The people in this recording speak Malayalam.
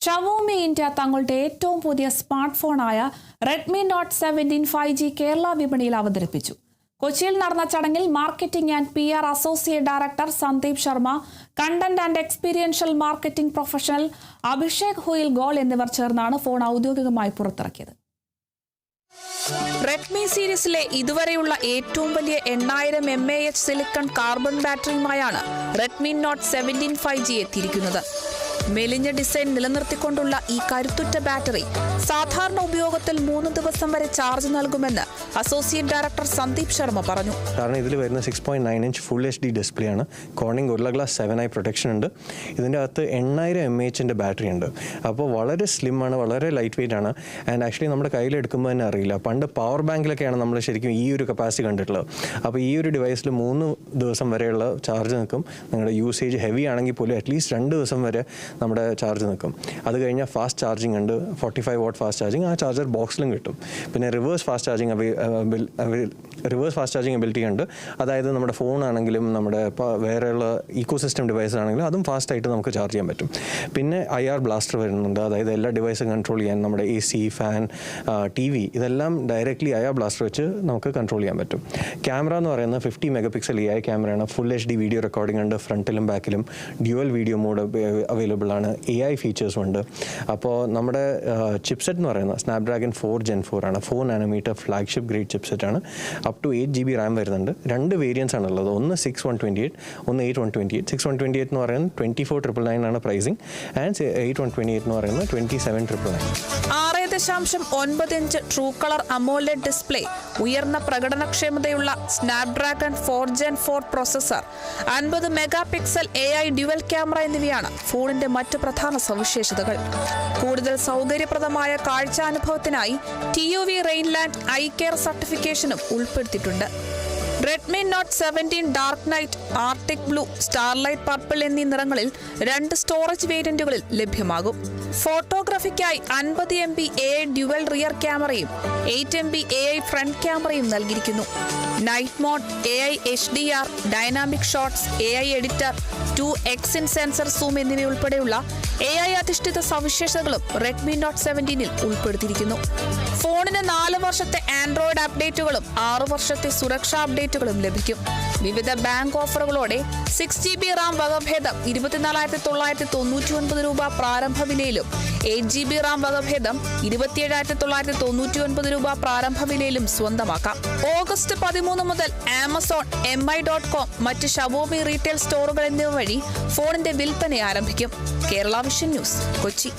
ഷവോമി ഇന്ത്യ തങ്ങളുടെ ഏറ്റവും പുതിയ സ്മാർട്ട് ഫോണായ റെഡ്മി നോട്ട് 17 5G കേരള വിപണിയിൽ അവതരിപ്പിച്ചു. കൊച്ചിയിൽ നടന്ന ചടങ്ങിൽ marketing and PR associate director Sandeep Sharma, content and experiential marketing professional Abhishek ഹുയിൽ ഗോൾ എന്നിവർ ചേർന്നാണ് ഫോൺ ഔദ്യോഗികമായി പുറത്തിറക്കിയത്. റെഡ്മി സീരീസിലെ ഇതുവരെയുള്ള ഏറ്റവും വലിയ 8000 mAh സിലിക്കൺ കാർബൺ ബാറ്ററിയുമായാണ് റെഡ്മി നോട്ട് 17 5G എത്തിയിരിക്കുന്നത്. മെലിഞ്ഞ ഡിസൈൻ നിലനിർത്തിക്കൊണ്ടുള്ള ഈ കരുത്തുറ്റ ബാറ്ററി സാധാരണ ഉപയോഗത്തിൽ 3 ദിവസം വരെ ചാർജ് നൽകുമെന്ന് അസോസിയേറ്റ് ഡയറക്ടർ സന്ദീപ് ശർമ്മ പറഞ്ഞു. കാരണം ഇതിൽ വരുന്ന 6.9 ഇഞ്ച് ഫുൾ HD ഡിസ്പ്ലേ ആണ്. Corning guerrilla glass 7i protection ഉണ്ട്. ഇതിൻ്റെ അകത്ത് 8000 mAh ബാറ്ററി ഉണ്ട്. അപ്പോൾ വളരെ സ്ലിം ആണ്, വളരെ ലൈറ്റ് വെയിറ്റ് ആണ്. ആൻഡ് ആക്ച്വലി നമ്മുടെ കയ്യിലെടുക്കുമ്പോൾ തന്നെ അറിയില്ല. പണ്ട് പവർ ബാങ്കിലൊക്കെയാണ് നമ്മൾ ശരിക്കും ഈ ഒരു കപ്പാസിറ്റി കണ്ടിട്ടുള്ളത്. അപ്പോൾ ഈ ഒരു ഡിവൈസിൽ 3 ദിവസം വരെയുള്ള ചാർജ് നിൽക്കും. നിങ്ങളുടെ യൂസേജ് ഹെവി ആണെങ്കിൽ പോലും അറ്റ്ലീസ്റ്റ് 2 ദിവസം വരെ നമ്മുടെ ചാർജ് നിൽക്കും. അത് കഴിഞ്ഞാൽ ഫാസ്റ്റ് ചാർജിങ് ഉണ്ട്, 45 വാട്ട് ഫാസ്റ്റ് ചാർജിങ് ആ ചാർജർ ബോക്സിലും കിട്ടും. പിന്നെ റിവേഴ്സ് ഫാസ്റ്റ് ചാർജിങ് എബിലിറ്റി ഉണ്ട്. അതായത് നമ്മുടെ ഫോണാണെങ്കിലും നമ്മുടെ വേറെയുള്ള ഈക്കോ സിസ്റ്റം ഡിവൈസ് ആണെങ്കിലും അതും ഫാസ്റ്റായിട്ട് നമുക്ക് ചാർജ് ചെയ്യാൻ പറ്റും. പിന്നെ IR ബ്ലാസ്റ്റർ വരുന്നുണ്ട്. അതായത് എല്ലാ ഡിവൈസും കൺട്രോൾ ചെയ്യാൻ നമ്മുടെ AC, ഫാൻ, TV ഇതെല്ലാം ഡയറക്റ്റ്ലി IR ബ്ലാസ്റ്റർ വെച്ച് നമുക്ക് കൺട്രോൾ ചെയ്യാൻ പറ്റും. ക്യാമറ എന്ന് പറയുന്നത് 50 മെഗാപിക്സൽ AI ക്യാമറയാണ്. ഫുൾ HD വീഡിയോ റെക്കോർഡിംഗ് ഉണ്ട്. ഫ്രണ്ടിലും ബാക്കിലും ഡ്യുവൽ വീഡിയോ മോഡ് അവൈലബിൾ ആണ്. AI ഫീച്ചേഴ്സും ഉണ്ട്. അപ്പോൾ നമ്മുടെ ചിപ്സെറ്റ് എന്ന് പറയുന്നത് സ്നാപ്ഡ്രാഗൺ 4 Gen 4 ആണ്. 4 നാനോമീറ്റർ ഫ്ലാഗ്ഷിപ്പ് ഗ്രേഡ് ചിപ്സെറ്റ് ആണ്. അപ് ടു 8 GB റാം വരുന്നുണ്ട്. 2 വേരിയൻസ് ആണുള്ളത്. ഒന്ന് 6128, ഒന്ന് 8128. 6128 എന്ന് പറയുന്നത് 24,999 ആണ് പ്രൈസിങ്. ആൻഡ് 8128 എന്ന് പറയുന്നത് 27,999. 6.9 inch true colour AMOLED display, ഉയർന്ന പ്രകടനക്ഷമതയുള്ള Snapdragon 4 Gen 4 processor, 50 megapixel AI dual camera എന്നിവയാണ് ഫോണിന്റെ മറ്റ് പ്രധാന സവിശേഷതകൾ. കൂടുതൽ സൗകര്യപ്രദമായ കാഴ്ചാനുഭവത്തിനായി TUV റെയിൻലാൻഡ് ഐ കെയർ സർട്ടിഫിക്കേഷനും ഉൾപ്പെടുത്തിയിട്ടുണ്ട്. Redmi note 17 dark night, arctic blue, starlight purple എന്നീ നിറങ്ങളിൽ 2 സ്റ്റോറേജ് വേരിയന്റുകളിൽ ലഭ്യമാകും. ഫോട്ടോഗ്രാഫിക്കായി 50 MB AI ഡ്യുവൽ റിയർ ക്യാമറയും 8 MB AI ഫ്രണ്ട് ക്യാമറയും നൽകിയിരിക്കുന്നു. Night mode, AI HDR, dynamic shots, AI editor, 2x in sensor zoom എന്നിവയുൾപ്പെടെയുള്ള AI അധിഷ്ഠിത സവിശേഷതകളും റെഡ്മി നോട്ട് 17 ഉൾപ്പെടുത്തിയിരിക്കുന്നു. ഫോണിന് 4 വർഷത്തെ ആൻഡ്രോയിഡ് അപ്ഡേറ്റുകളും 6 വർഷത്തെ സുരക്ഷാ അപ്ഡേറ്റുകളും ലഭിക്കും. വിവിധ ബാങ്ക് ഓഫറുകളോടെ 6 GB റാം വകഭേദം 24,999 രൂപ പ്രാരംഭ വിലയിലും 8 GB റാം വകഭേദം 27,999 രൂപ പ്രാരംഭ വിലയിലും സ്വന്തമാക്കാം. ഓഗസ്റ്റ് 13 മുതൽ ആമസോൺ, mi.com, മറ്റ് ഷവോമി റീറ്റെയിൽ സ്റ്റോറുകൾ എന്നിവ വഴി ഫോണിന്റെ വിൽപ്പന ആരംഭിക്കും. Kerala vision news, Kochi.